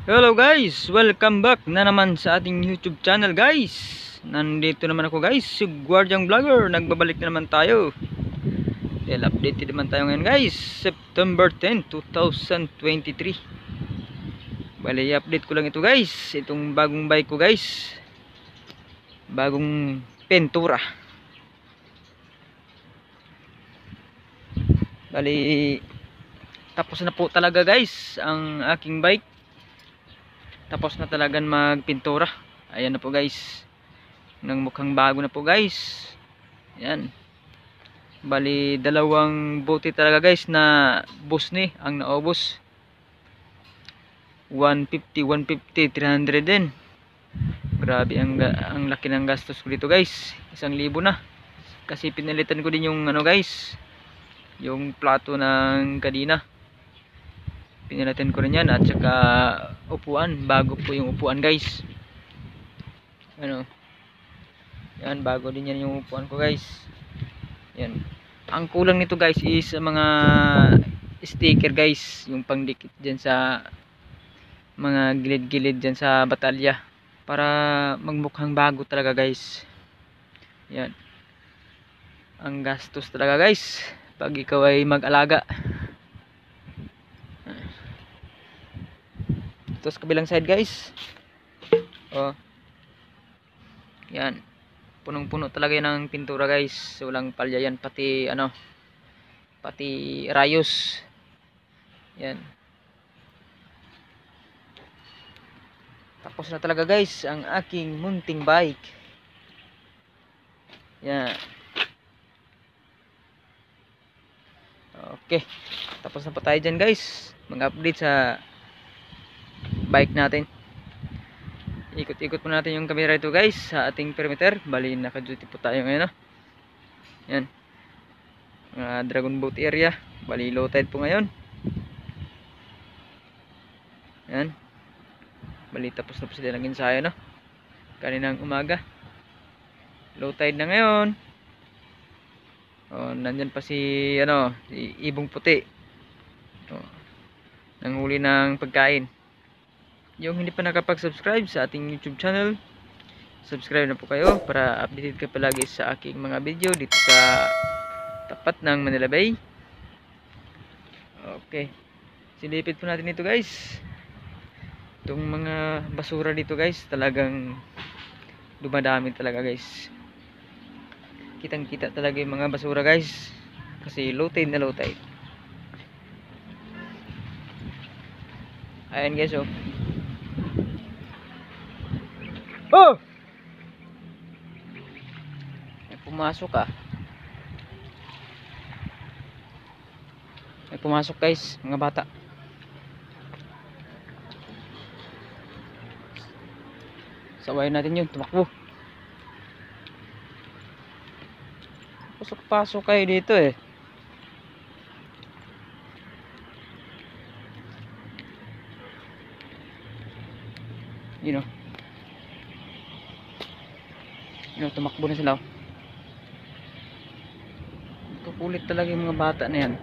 Hello guys, welcome back na naman sa ating YouTube channel guys. Nandito naman ako guys, si Guardiang Vlogger. Nagbabalik na naman tayo. Dahil updated naman tayo ngayon guys, September 10, 2023. Bali, i-update ko lang ito guys, itong bagong bike ko guys. Bagong pentura. Bali, tapos na po talaga guys ang aking bike. Tapos na talagang magpintura. Ayan na po guys. Nang mukhang bago na po guys. Ayan. Bali dalawang bote talaga guys na bus ni ang naubos. 150, 300 din. Grabe ang laki ng gastos ko dito guys. 1,000 na. Kasi pinalitan ko din yung ano guys. Yung plato ng kadina. Pinalitan ko rin yan at saka upuan, bago po yung upuan guys. Ano, yan, bago din yan yung upuan ko guys. Yan, ang kulang nito guys is mga sticker guys, yung pangdikit dyan sa mga gilid-gilid dyan sa batalya para magmukhang bago talaga guys. Yan, ang gastos talaga guys pag ikaw ay mag-alaga. Tapos kabilang side guys, oh, yan, punong-puno talaga yan ng pintura guys. Walang palya yan, pati ano, pati rayos. Yan, tapos na talaga guys ang aking munting bike. Yan, okay, tapos na pa tayo dyan guys, mag-update sa bike natin. Ikot-ikot po natin yung camera ito guys sa ating perimeter. Bali naka-duty po tayo ngayon, no? Yan, Dragon Boat area. Bali low tide po ngayon. Yan, bali tapos na po sila ng ensayo, no? Kaninang umaga. Low tide na ngayon. Oh, nandyan pa si ano, si Ibong Puti. Oh, nanghuli ng pagkain. Yung hindi pa nakapag-subscribe sa ating YouTube channel, subscribe na po kayo para updated ka palagi sa aking mga video dito sa tapat ng Manila Bay. Okay, silipid po natin ito guys. Itong mga basura dito guys, talagang dumadami talaga guys. Kitang kita talaga yung mga basura guys, kasi low tide na low tide. Ayan guys, oh. Oh! May pumasok ah. May pumasok guys, mga bata. Sawayin natin yun, tumakbo. Pasok-pasok kayo dito eh. You know. Tumakbo na sila. Kukulit talaga yung mga bata na yan.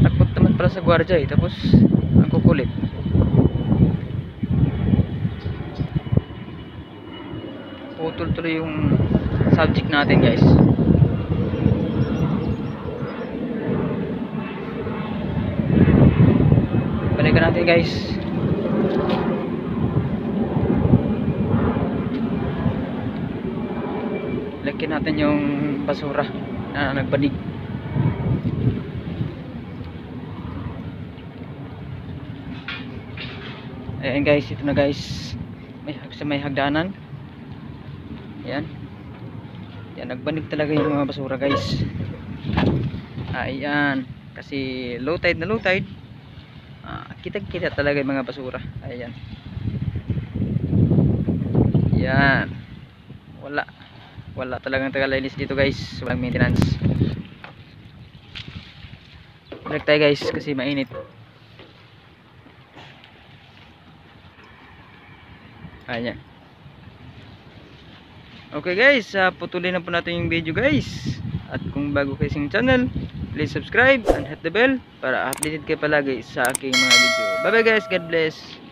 Takot naman pala sa gwardiya eh, tapos ang kukulit. Putol tuloy yung subject natin guys. Balikan natin guys. Lagyan natin yung basura na nagbanig. Ayan guys, ito na guys. May hagdanan. Ayan. Yan, nagbanig talaga yung mga basura guys. Ayan, kasi low tide na low tide. Kita-kita talaga yung mga basura. Ayan. Yan. Wala talagang tagalinis dito guys. Walang maintenance. Balik tayo guys kasi mainit. Ayan. Okay guys, putulin na po natin yung video guys. At kung bago kayo sa channel, please subscribe and hit the bell para updated kayo palagi sa aking mga video. Bye bye guys, God bless.